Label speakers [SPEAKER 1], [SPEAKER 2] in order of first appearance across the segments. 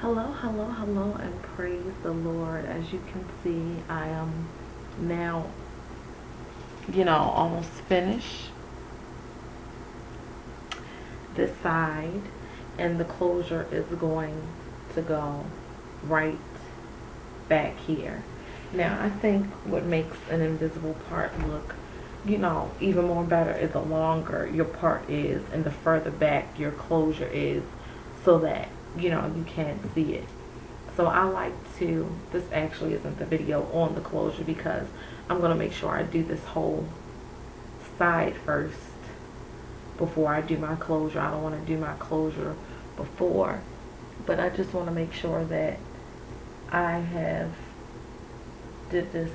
[SPEAKER 1] Hello, hello, hello, and praise the Lord. As you can see, I am now, almost finished this side, and the closure is going to go right back here. Now, I think what makes an invisible part look, even more better is the longer your part is and the further back your closure is, so that, you can't see it. So I like to, this actually isn't the video on the closure because I'm going to make sure I do this whole side first before I do my closure. I don't want to do my closure before, but I just want to make sure that I have did this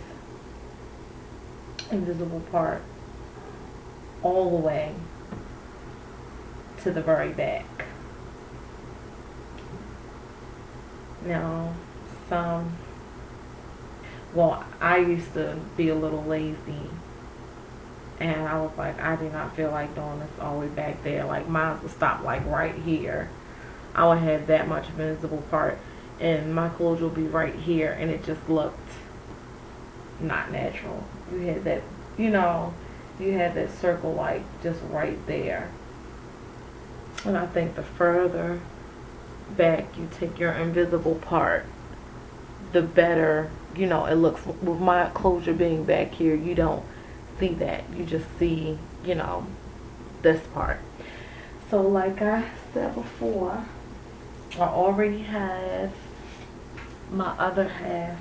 [SPEAKER 1] invisible part all the way to the very back. Now, I used to be a little lazy, and I was like, I do not feel like doing this all the way back there. Like, mine would stop like right here. I would have that much visible part, and my clothes would be right here, and it just looked not natural. You had that, you had that circle like just right there. And I think the further back you take your invisible part, the better, it looks. With my closure being back here, you don't see that. You just see, this part. So like I said before, I already have my other half.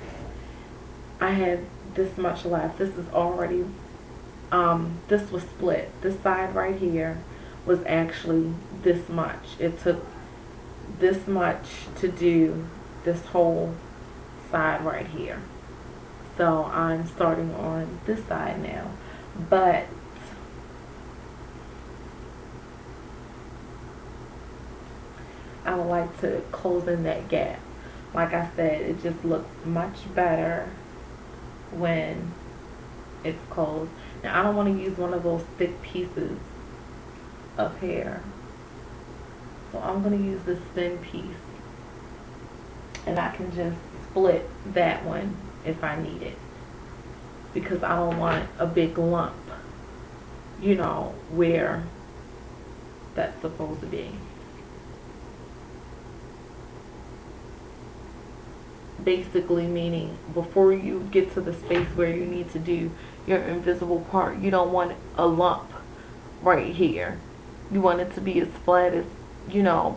[SPEAKER 1] I had this much left. This is already, this was split. This side right here was actually this much. It took this much to do this whole side right here. So I'm starting on this side now, but I would like to close in that gap. Like I said, it just looks much better when it's closed. Now I don't want to use one of those thick pieces up here, so I'm going to use this thin piece, and I can just split that one if I need it, because I don't want a big lump, where that's supposed to be. Basically meaning, before you get to the space where you need to do your invisible part, you don't want a lump right here. You want it to be as flat as,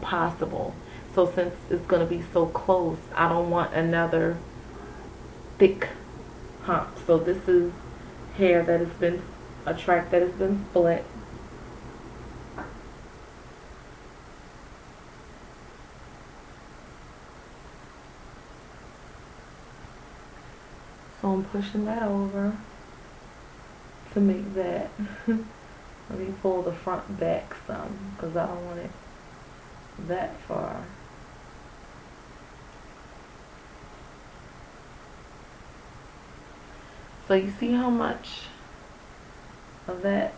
[SPEAKER 1] possible. So since it's going to be so close, I don't want another thick hump. So this is hair that has been, a track that has been split. So I'm pushing that over to make that. Let me pull the front back some, because I don't want it that far. So you see how much of that?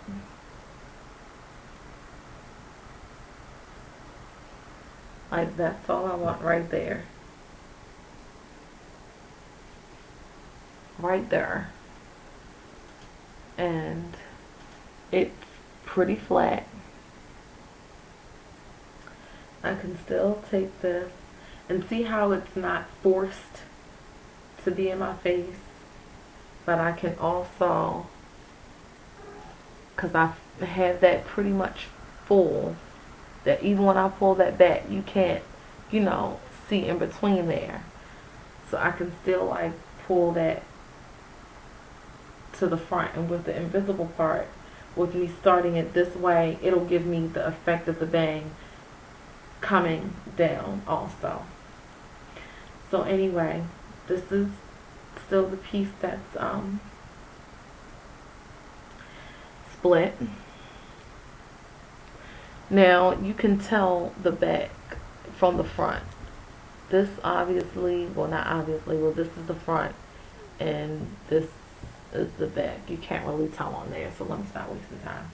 [SPEAKER 1] Like, that's all I want right there. Right there. And it's pretty flat. I can still take this and see how it's not forced to be in my face, but I can also, because I have that pretty much full, that even when I pull that back, you can't, see in between there. So I can still like pull that to the front, and with the invisible part, with me starting it this way, it'll give me the effect of the bang coming down also. So anyway, this is still the piece that's split. Now you can tell the back from the front. This obviously, well not obviously, well this is the front and this is the back. You can't really tell on there, so let me stop wasting time.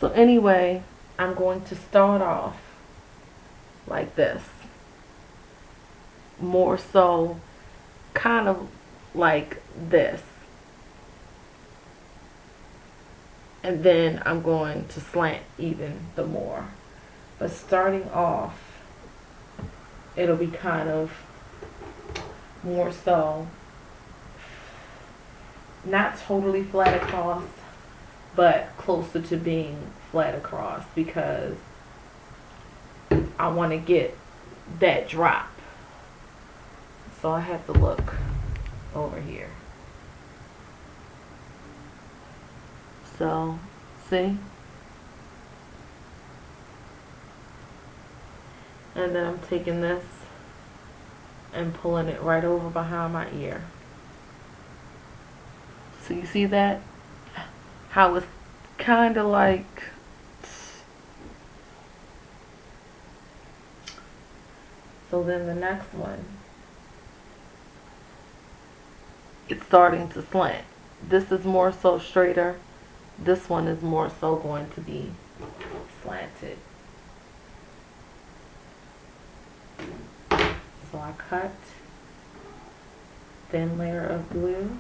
[SPEAKER 1] So anyway, I'm going to start off like this. more so kind of like this. And then I'm going to slant even the more. But starting off, it'll be kind of more so not totally flat across, but closer to being flat across, because I want to get that drop. So I have to look over here. So, see? And then I'm taking this and pulling it right over behind my ear. So you see that? How it's kind of like, so then the next one, it's starting to slant. This is more so straighter. This one is more so going to be slanted. So I cut thin layer of glue.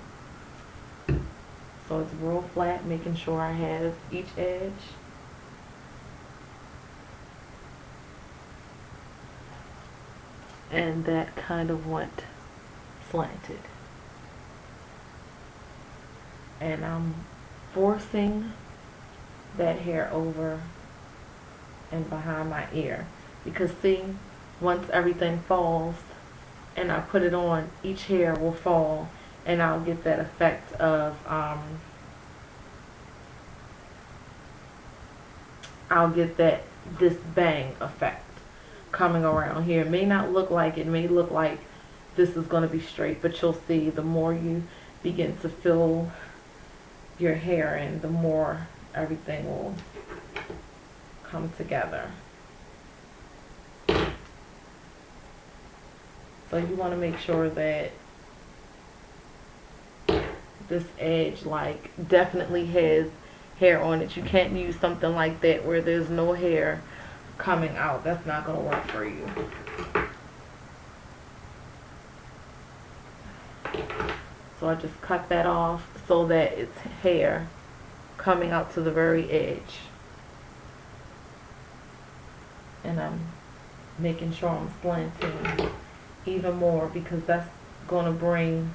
[SPEAKER 1] So it's real flat, making sure I have each edge. And that kind of went slanted. And I'm forcing that hair over and behind my ear. Because see, once everything falls and I put it on, each hair will fall, and I'll get that effect of, I'll get this bang effect coming around here. It may not look like it, may look like this is going to be straight, but you'll see the more you begin to fill your hair in, the more everything will come together. So you want to make sure that this edge like definitely has hair on it. You can't use something like that where there's no hair coming out. That's not going to work for you. So I just cut that off so that it's hair coming out to the very edge. And I'm making sure I'm slanting even more, because that's going to bring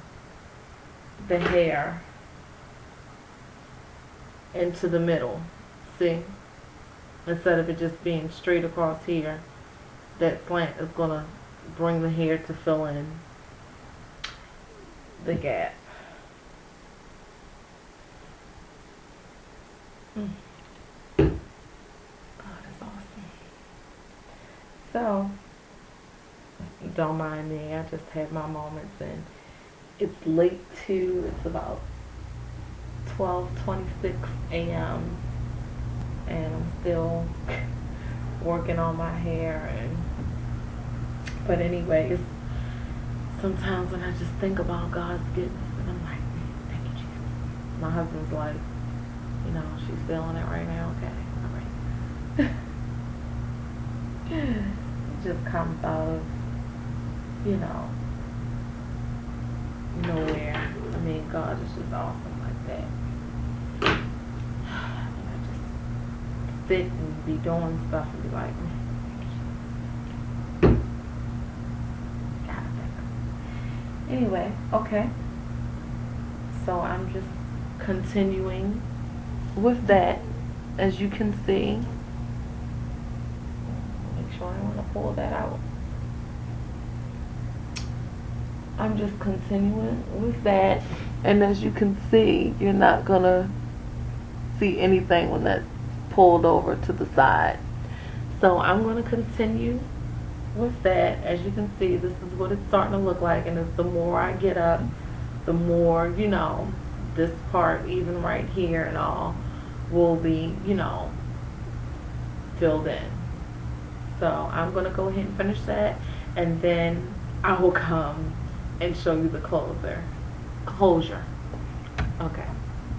[SPEAKER 1] the hair into the middle. See? Instead of it just being straight across here, that slant is going to bring the hair to fill in the gap. Oh, that's awesome. So, don't mind me, I just have my moments, and it's late too. It's about 12:26 a.m. and I'm still working on my hair. But anyways, sometimes when I just think about God's goodness, and I'm like, thank you, Jesus. My husband's like, you know, she's feeling it right now. Okay, all right. It just comes out of, you know, nowhere. I mean, God is just awesome like that. And I just sit and be doing stuff and be like, God, anyway, okay. So I'm just continuing with that, as you can see. Make sure I don't want to pull that out. I'm just continuing with that, and as you can see, you're not gonna see anything when that's pulled over to the side. So I'm gonna continue with that. As you can see, this is what it's starting to look like, and the more I get up, the more, you know, this part, even right here and all, will be, you know, filled in. So I'm gonna go ahead and finish that, and then I will come and show you the closure. Okay.